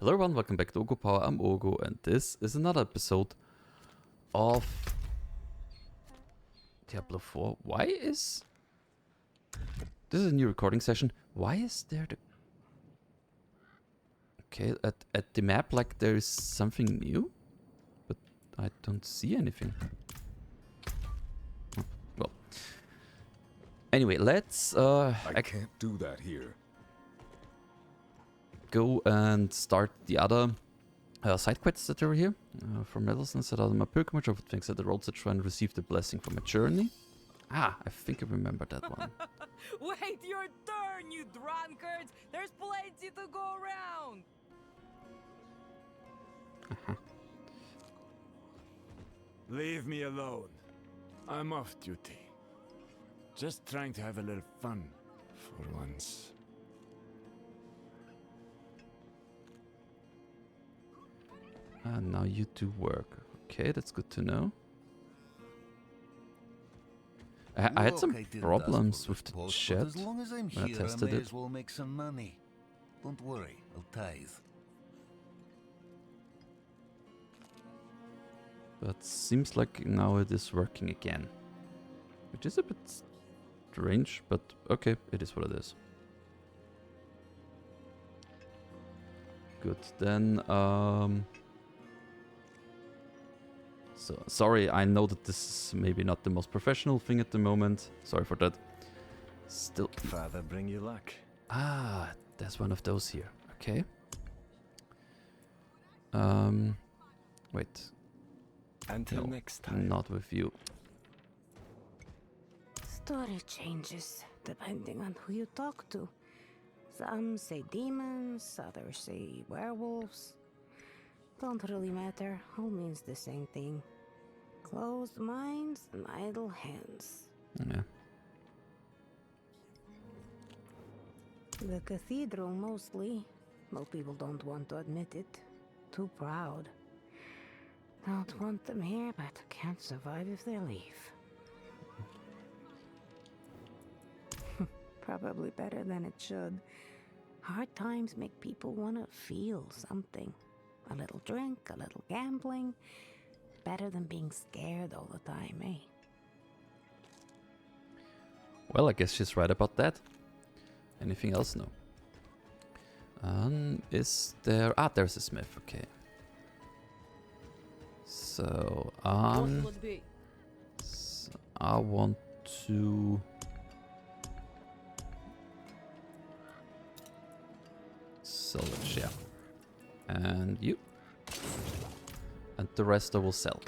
Hello everyone, welcome back to Oghupower. I'm Oghu, and this is another episode of Diablo 4. Why is... This is a new recording session. Why is there the... Okay, at the map, like, there is something new? But I don't see anything. Well. Anyway, let's... I can't do that here. Go and start the other side quests that are here. From Medicine, set out my pilgrimage over things at the roads to try and receive the blessing from my journey. Ah, I think I remember that one. Wait your turn, you drunkards! There's plenty to go around! Leave me alone. I'm off duty. Just trying to have a little fun for once. And now you do work. Okay, that's good to know. I had some problems with the chat as long as I'm when I here, tested I may it. as well make some money. Don't worry, I'll tithe. But seems like now it is working again. Which is a bit strange, but okay, it is what it is. Good, then so, sorry, I know that this is maybe not the most professional thing at the moment. Sorry for that. Still... Father, bring you luck. Ah, there's one of those here. Okay. Wait. Until No, next time. not with you. Story changes depending on who you talk to. Some say demons, others say werewolves. Don't really matter, all means the same thing. Closed minds and idle hands. Yeah. The cathedral mostly. Most people don't want to admit it. Too proud. Don't want them here, but can't survive if they leave. Probably better than it should. Hard times make people want to feel something. A little drink, a little gambling. Better than being scared all the time, eh? Well, I guess she's right about that. Anything else? No. Is there... Ah, there's a smith, okay. So, so I want to... Salvage, yeah. And you. And the rest I will sell.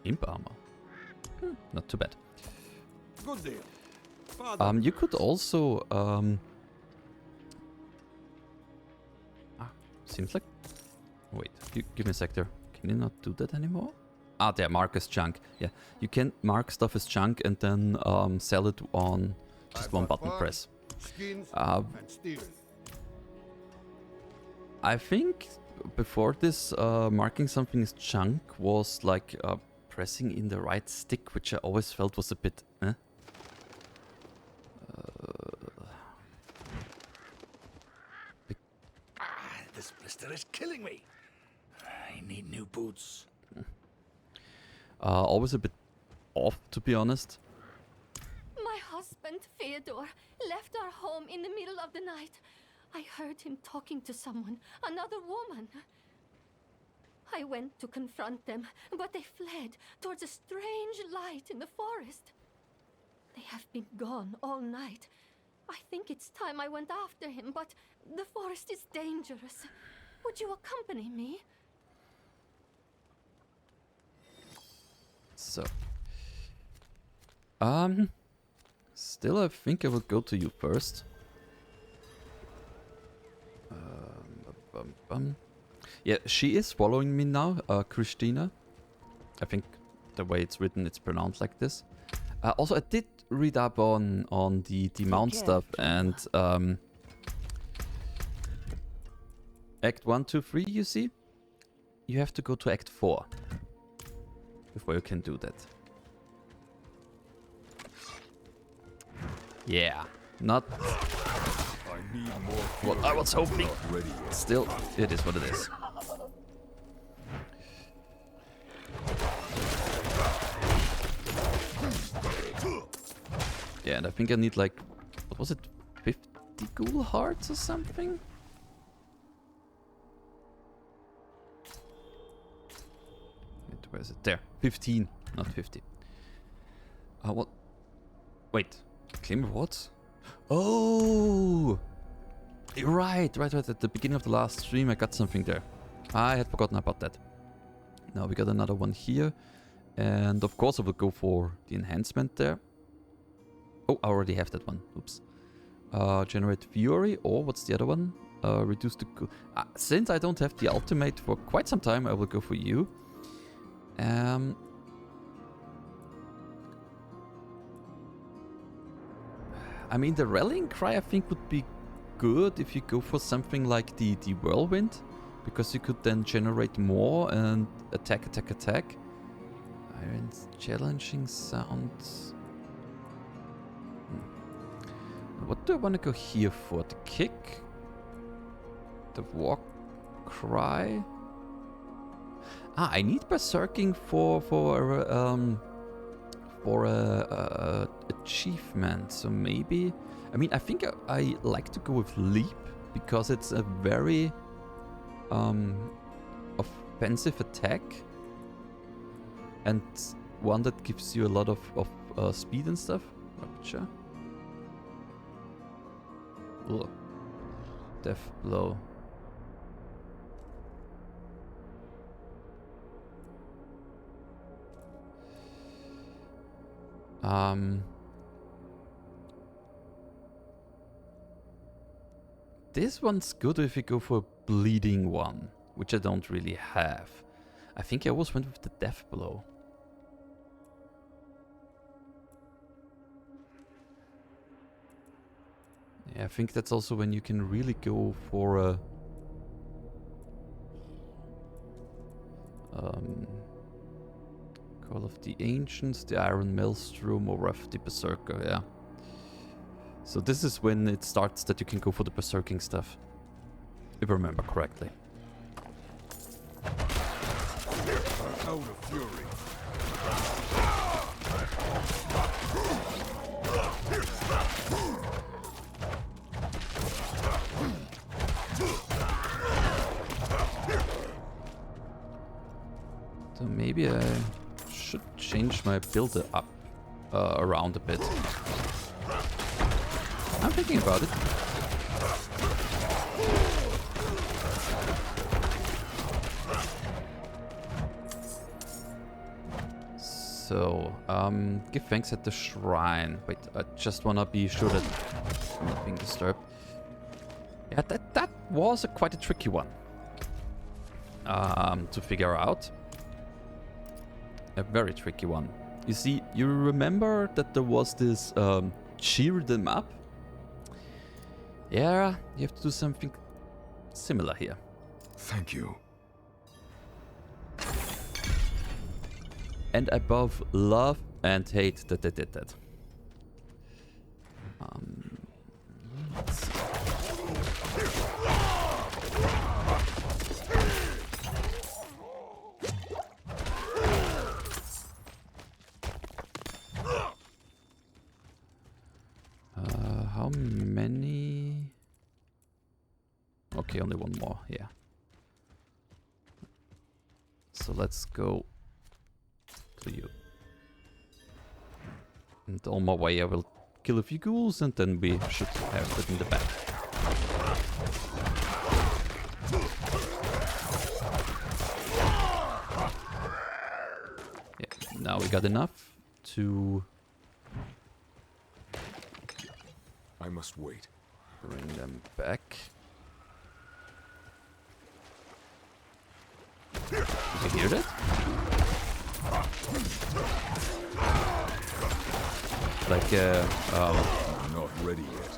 Imp armor. Not too bad. Good deal. Father. You could also seems like... Wait, give me a sec there. Can you not do that anymore? Ah, there, mark as junk. Yeah, you can mark stuff as junk and then sell it on just one button press. Skins and steel. I think before this, marking something as junk was like pressing in the right stick, which I always felt was a bit... This blister is killing me. I need new boots. Always a bit off, to be honest. My husband, Theodore, left our home in the middle of the night. I heard him talking to someone, another woman. I went to confront them, but they fled towards a strange light in the forest. They have been gone all night. I think it's time I went after him, but the forest is dangerous. Would you accompany me? So, still I think I will go to you first. Yeah, she is following me now, Christina. I think the way it's written, it's pronounced like this. Also, I did read up on the mount stuff, and Act 1, 2, 3, you see? You have to go to Act 4 before you can do that. Yeah, not need more What I was hoping. not ready yet. Still, it is what it is. Yeah, and I think I need like, what was it, 50 ghoul hearts or something? Wait, where is it? There, 15, not 50. What? Wait, claim rewards? Oh! Right. At the beginning of the last stream I got something there. I had forgotten about that. Now we got another one here. And of course I will go for the enhancement there. Oh, I already have that one. Oops. Generate Fury, or what's the other one? Reduce the... since I don't have the ultimate for quite some time, I will go for you. I mean, the Rallying Cry I think would be good if you go for something like the Whirlwind, because you could then generate more and attack. Iron's challenging sounds. What do I want to go here for? The kick? The war cry? I need berserking for achievement. So maybe, I mean, I think I like to go with leap because it's a very offensive attack and one that gives you a lot of speed and stuff. Rupture. Ugh. Death blow. This one's good if you go for a bleeding one, which I don't really have. I think I always went with the death blow. Yeah, I think that's also when you can really go for a Call of the Ancients, the Iron Maelstrom, or Wrath the Berserker, yeah. So this is when it starts that you can go for the berserking stuff, if I remember correctly. Out of fury. So maybe I should change my build up around a bit. I'm thinking about it. So, give thanks at the shrine. Wait, I just wanna be sure that I'm not being disturbed. Yeah, that was quite a tricky one to figure out. A very tricky one. You see, you remember that there was this cheer them up? Yeah, you have to do something similar here. Thank you. And above love and hate that they did that. Let's see. How many? Okay, only one more, yeah. So let's go to you. And on my way I will kill a few ghouls and then we should have it in the back. Yeah, now we got enough to I must wait. bring them back. You can hear that? Like, I'm not ready yet.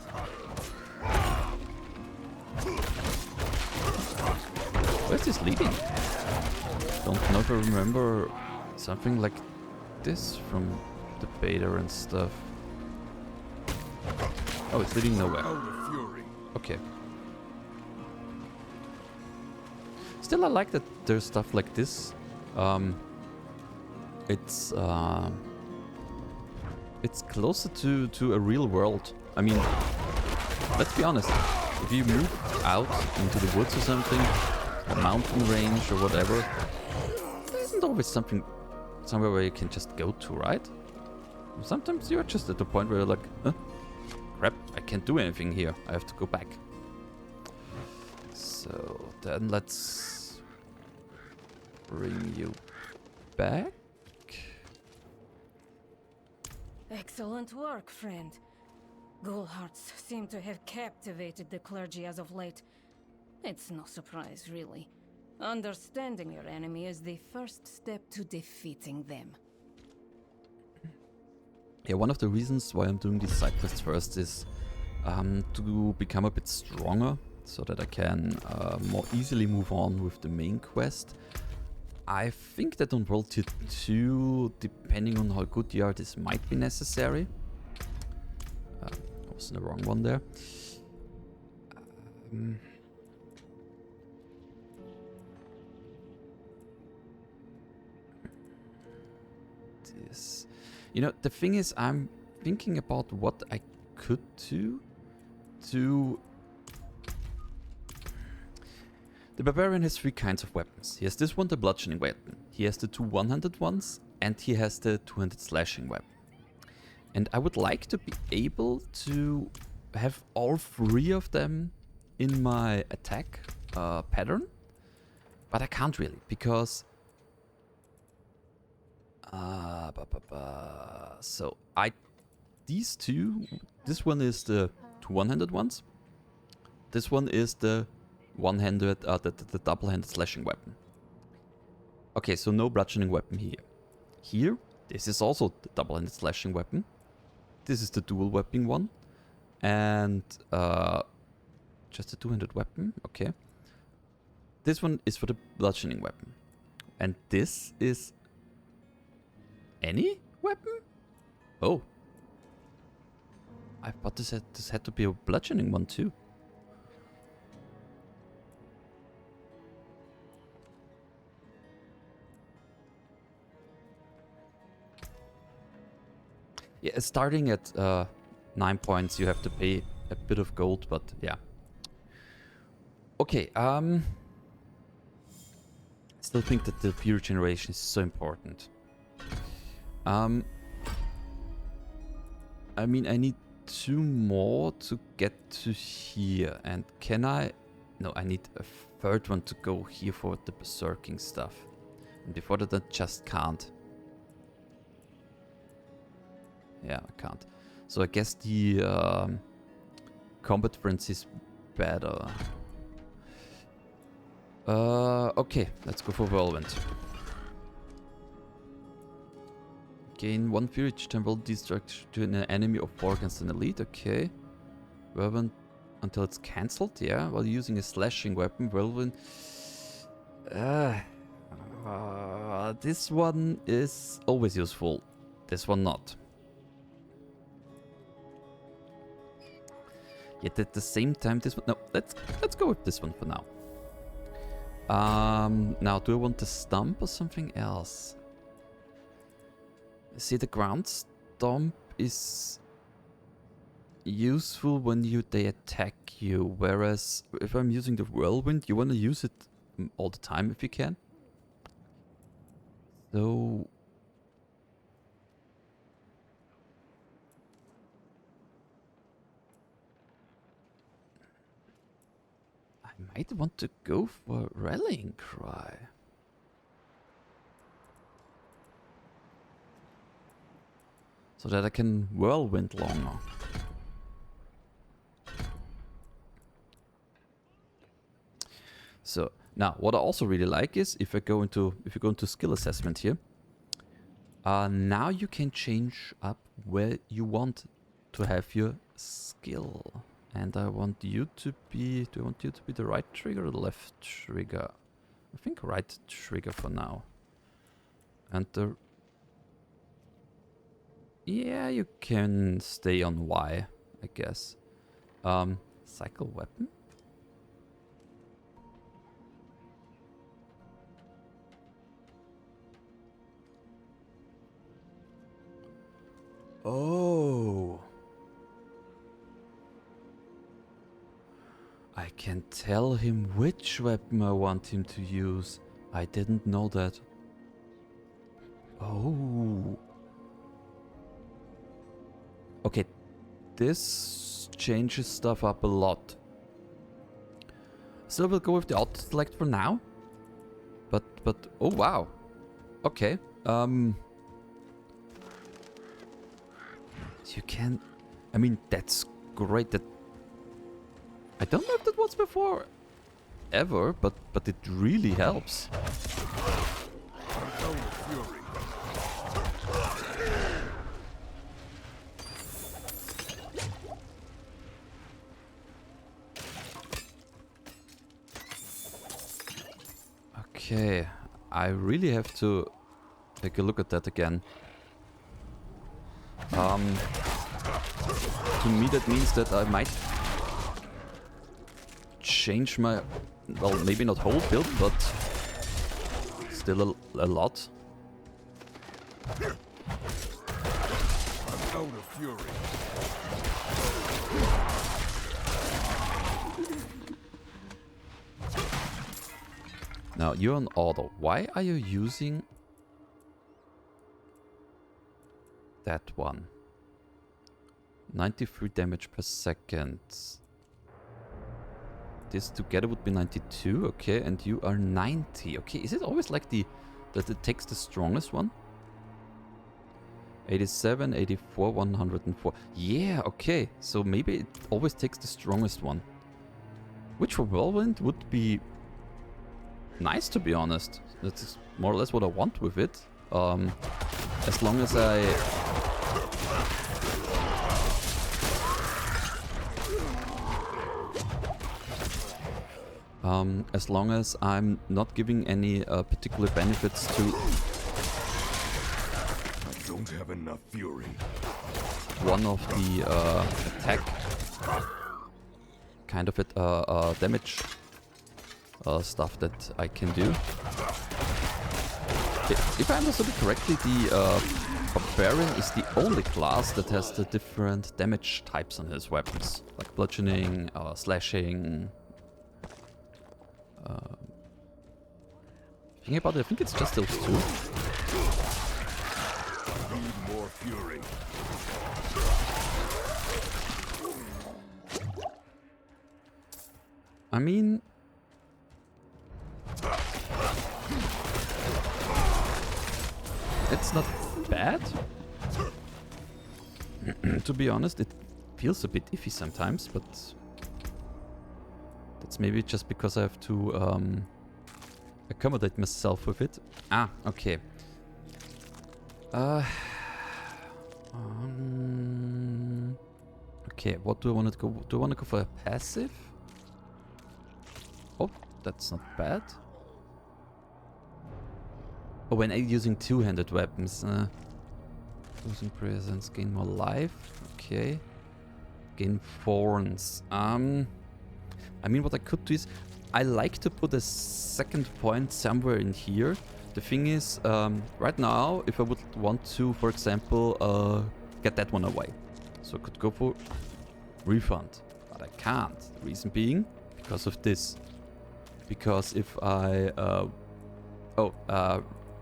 where's this leading? Don't know if I remember something like this from the beta and stuff. Oh, it's leading nowhere. Out of fury. Okay. Still, I like that there's stuff like this. It's closer to a real world. I mean, let's be honest. If you move out into the woods or something, a mountain range or whatever, there isn't always somewhere where you can just go to, right? Sometimes you're just at the point where you're like, crap, I can't do anything here. I have to go back. So then let's bring you back. Excellent work, friend. Ghoul-hearts seem to have captivated the clergy as of late. It's no surprise, really. Understanding your enemy is the first step to defeating them. Yeah, one of the reasons why I'm doing these side quests first is to become a bit stronger, so that I can more easily move on with the main quest. I think that on World Tier 2, depending on how good you are, this might be necessary. I was in the wrong one there. This. You know, the thing is, I'm thinking about what I could do to... The Barbarian has 3 kinds of weapons. He has this one, the bludgeoning weapon. He has the 2 one-handed ones, and he has the 2-handed slashing weapon. And I would like to be able to have all 3 of them in my attack pattern, but I can't really, because... So these 2, this one is the 2 one-handed ones. This one is the one-handed, the double-handed slashing weapon. Okay, so no bludgeoning weapon here. Here, this is also the double-handed slashing weapon. This is the dual weapon one. And just a 2-handed weapon, okay. This one is for the bludgeoning weapon. And this is any weapon? Oh. I thought this had to be a bludgeoning one too. Yeah, starting at 9 points, you have to pay a bit of gold, but yeah. Okay, still think that the fear generation is so important. I mean, I need 2 more to get to here, and can I... No, I need a 3rd one to go here for the berserking stuff. And before that, I just can't. Yeah, I can't. So I guess the combat frenzy is better. Okay, let's go for whirlwind. Gain 1 fear each time will destruct to an enemy of 4 against an elite. Okay. Whirlwind until it's cancelled. Yeah, while using a slashing weapon, whirlwind. This one is always useful. This one not. Yet at the same time, this one... No, let's go with this one for now. Now, do I want the stomp or something else? See, the ground stomp is useful when they attack you, whereas if I'm using the whirlwind, you want to use it all the time if you can. So... I might want to go for Rallying Cry. So that I can whirlwind longer. So now, what I also really like is if you go into skill assessment here. Now you can change up where you want to have your skill. And I want you to be... Do I want you to be the right trigger or the left trigger? I think right trigger for now. And the... Yeah, you can stay on Y, I guess. Cycle weapon? Oh. I can tell him which weapon I want him to use. I didn't know that. Oh. Okay, this changes stuff up a lot. Still will go with the auto select for now. But oh wow. Okay. You can, I mean, that's great. That I don't know if that was before ever, but it really helps. Okay, I really have to take a look at that again. To me that means that I might change my, well, maybe not whole build, but still a lot. I'm out of fury. Now you're on auto. Why are you using that one? 93 damage per second. This together would be 92, okay, and you are 90. Okay, is it always like that it takes the strongest one? 87, 84, 104. Yeah, okay, so maybe it always takes the strongest one. Which for Whirlwind would be nice, to be honest. That's more or less what I want with it. As long as as long as I'm not giving any particular benefits to... I don't have enough fury. One of the attack kind of it damage stuff that I can do. If I understood it correctly, the Barbarian is the only class that has the different damage types on his weapons, like bludgeoning, slashing. Thinking about it, I think it's just those two. Need more fury. I mean, it's not bad. To be honest, it feels a bit iffy sometimes, but that's maybe just because I have to accommodate myself with it. Ah, okay. Okay, what do I want to go? Do I want to go for a passive? Oh, that's not bad. Oh, when I'm using two-handed weapons. Losing presence, gain more life. Okay. Gain thorns. I mean, what I could do is, I like to put a second point somewhere in here. The thing is, right now, if I would want to, for example, get that one away. So I could go for refund, but I can't. The reason being, because of this. Because if I,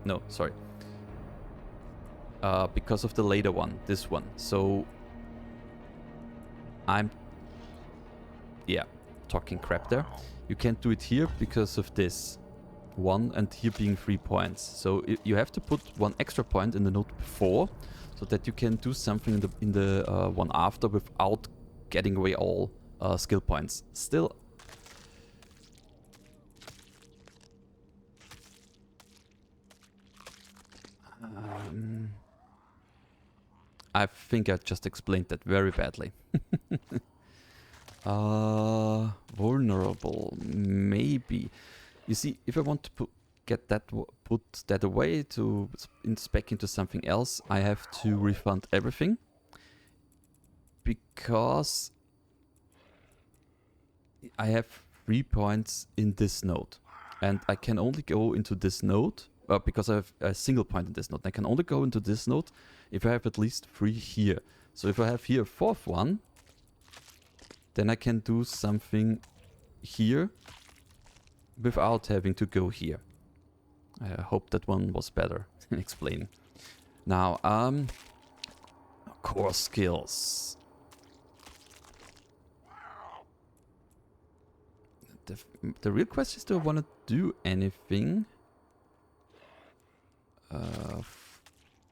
no, sorry. Because of the later one, this one. So I'm, yeah, talking crap there. You can't do it here because of this one, and here being 3 points. So you have to put one extra point in the node before, so that you can do something in the one after without getting away all skill points. Still, I think I just explained that very badly. Vulnerable, maybe. You see, if I want to put that away to spec into something else, I have to refund everything. Because I have 3 points in this node. And I can only go into this node, because I have a single point in this node. I can only go into this node if I have at least 3 here. So if I have here a 4th one, then I can do something here without having to go here. I hope that one was better in explaining. Now, core skills. The real question is, do I want to do anything?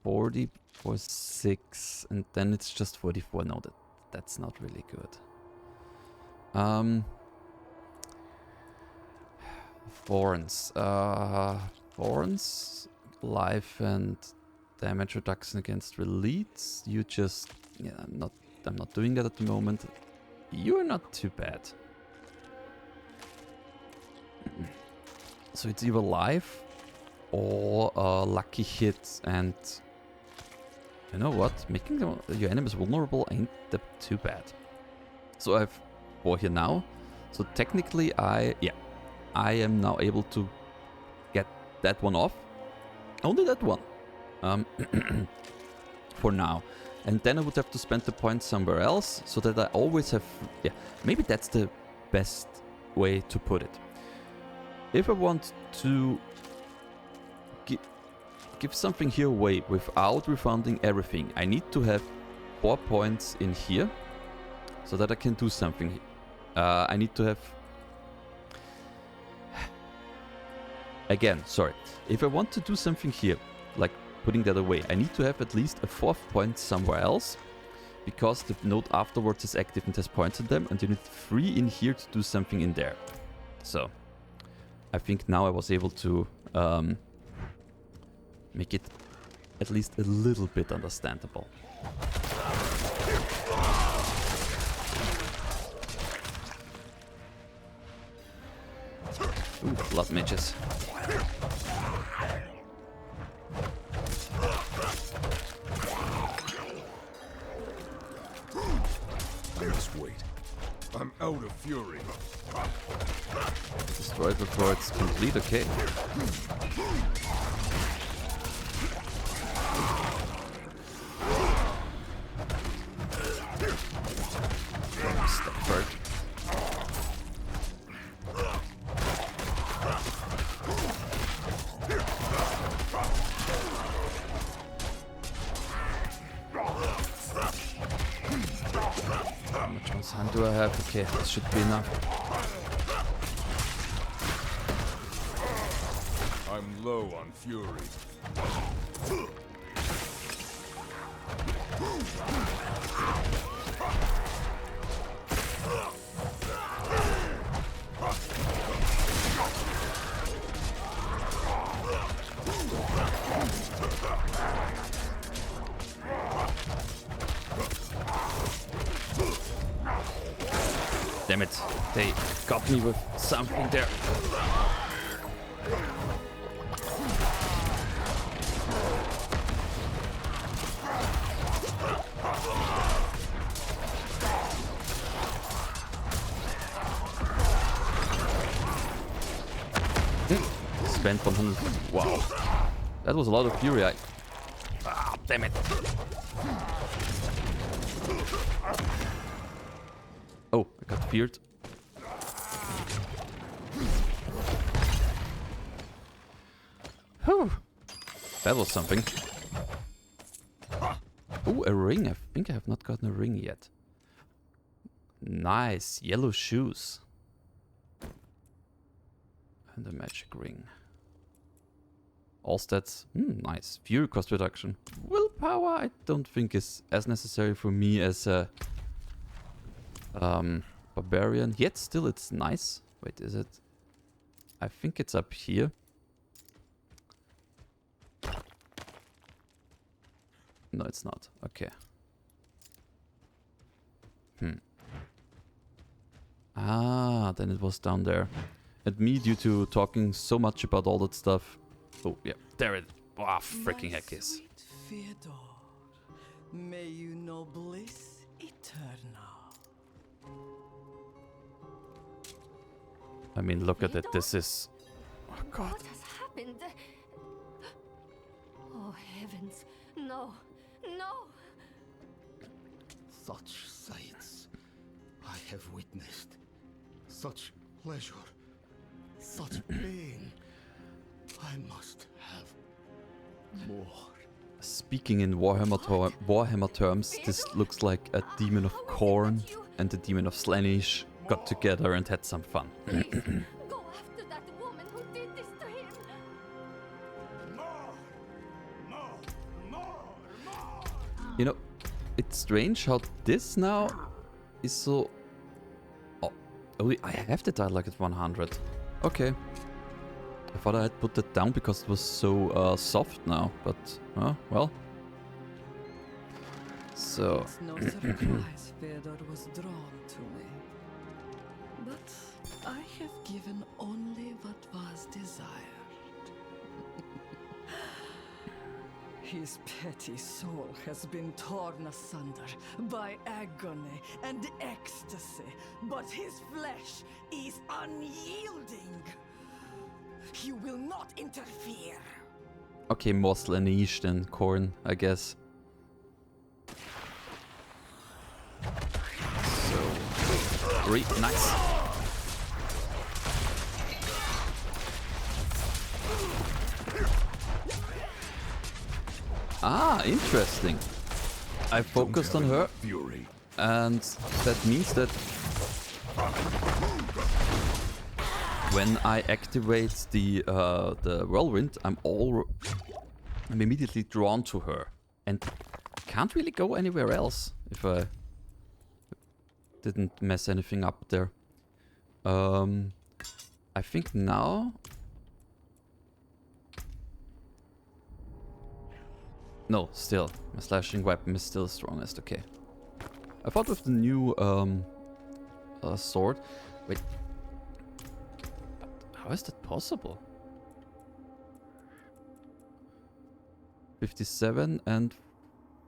40 for 6, and then it's just 44. No, that's not really good. Thorns. Thorns, life and damage reduction against elites. You just, yeah, I'm not doing that at the moment. You're not too bad. So it's either life or lucky hit, and you know what? Making your enemies vulnerable ain't too bad. So I have 4 here now. So technically I am now able to get that one off. Only that one. For now. And then I would have to spend the points somewhere else, so that I always have... Yeah, maybe that's the best way to put it. If I want to give something here away without refunding everything, I need to have 4 points in here, so that I can do something. I need to have... Again, sorry. If I want to do something here, like putting that away, I need to have at least a 4th point somewhere else, because the node afterwards is active and has points in them, and you need 3 in here to do something in there. So, I think now I was able to make it at least a little bit understandable. Ooh, blood mages. I must wait. I'm out of fury. Destroy it before it's complete, okay. Step forward. How much more time do I have? Okay, this should be enough. I'm low on fury. Damn it, they got me with something there. Spent 100. Wow. That was a lot of fury. Ah, damn it. Oh, I got feared. Whew. That was something. Oh, a ring. I think I have not gotten a ring yet. Nice. Yellow shoes. And a magic ring. All stats. Nice. Fury cost reduction. Willpower I don't think is as necessary for me as a barbarian. Yet still it's nice. Wait, is it? I think it's up here. No, it's not. Okay. Ah, then it was down there. And me, due to talking so much about all that stuff. Oh, yeah, there it is. Wow, freaking heck is. Fyodor, may you know bliss eternal. I mean, look at it. This is... Oh god. What has happened? Oh heavens, no, no! Such sights I have witnessed. Such pleasure. Such pain. I must have more. Speaking in Warhammer terms, this looks like a demon of Khorne and the demon of Slaanesh got together and had some fun. Please, go after that woman who did this to him! You know, it's strange how this now is so... Oh, I have the dialogue at 100. Okay. I thought I had put that down because it was so soft now, but well. So... It's no surprise Fedor was drawn to me. But I have given only what was desired. His petty soul has been torn asunder by agony and ecstasy, but his flesh is unyielding. He will not interfere. Okay, more Slaanesh than Khorne, I guess. So... 3, nice. Ah, interesting. I focused on her, Fury. and that means that when I activate the whirlwind, I'm immediately drawn to her, and can't really go anywhere else if I didn't mess anything up there. I think now. No, still. My slashing weapon is still strongest, okay. I thought with the new sword... Wait. How is that possible? 57 and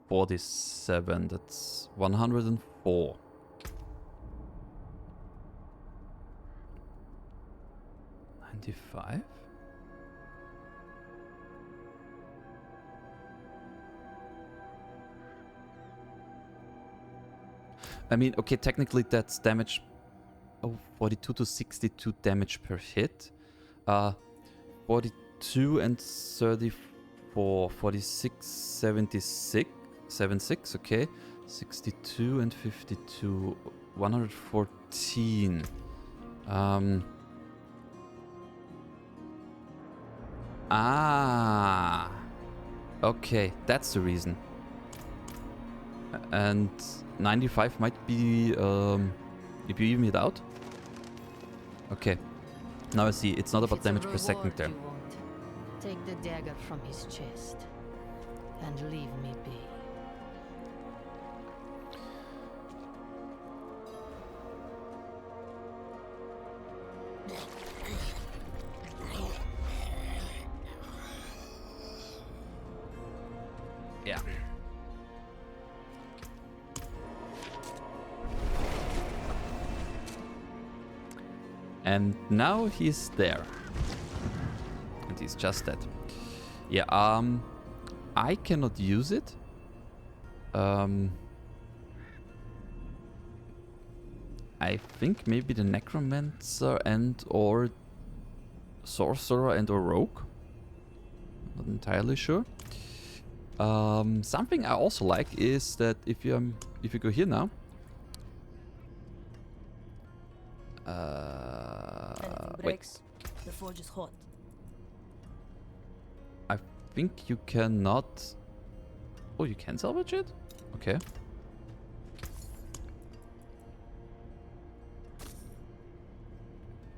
47, that's 104. 95? I mean, okay, technically that's damage... Oh, 42 to 62 damage per hit. 42 and 34, 46, 76, 76, okay. 62 and 52, 114. Okay, that's the reason. And 95 might be, if you even it out. Okay, now I see, it's not about damage per second there. Take the dagger from his chest and leave me be. Yeah. And now he's there. And he's just dead. Yeah, I cannot use it. I think maybe the Necromancer and or Sorcerer and or Rogue. Not entirely sure. Something I also like is that if you go here now. Wait. The forge is hot. I think you cannot. Oh, you can salvage it? Okay.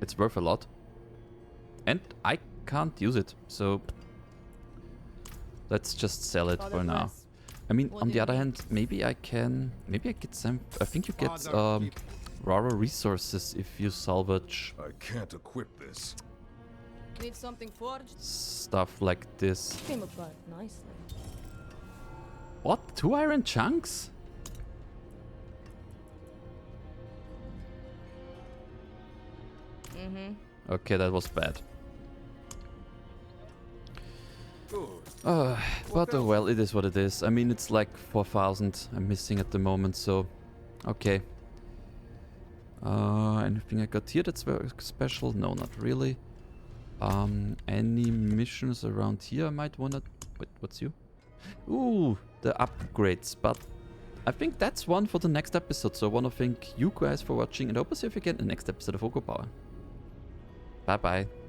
It's worth a lot. And I can't use it, so let's just sell it for now. I mean, on the other hand, maybe I get some. I think you get rarer resources if you salvage. I can't equip this. Need something forged? Stuff like this. Came apart nicely. What? 2 iron chunks? Okay, that was bad. Good. But oh well, it is what it is. I mean, it's like 4,000 I'm missing at the moment, so... Okay. Anything I got here that's very special? No, not really. Any missions around here I might wanna... Wait, what's you? Ooh, the upgrades, but... I think that's one for the next episode, so I wanna thank you guys for watching, and I hope to see you again in the next episode of Oghupower. Bye bye.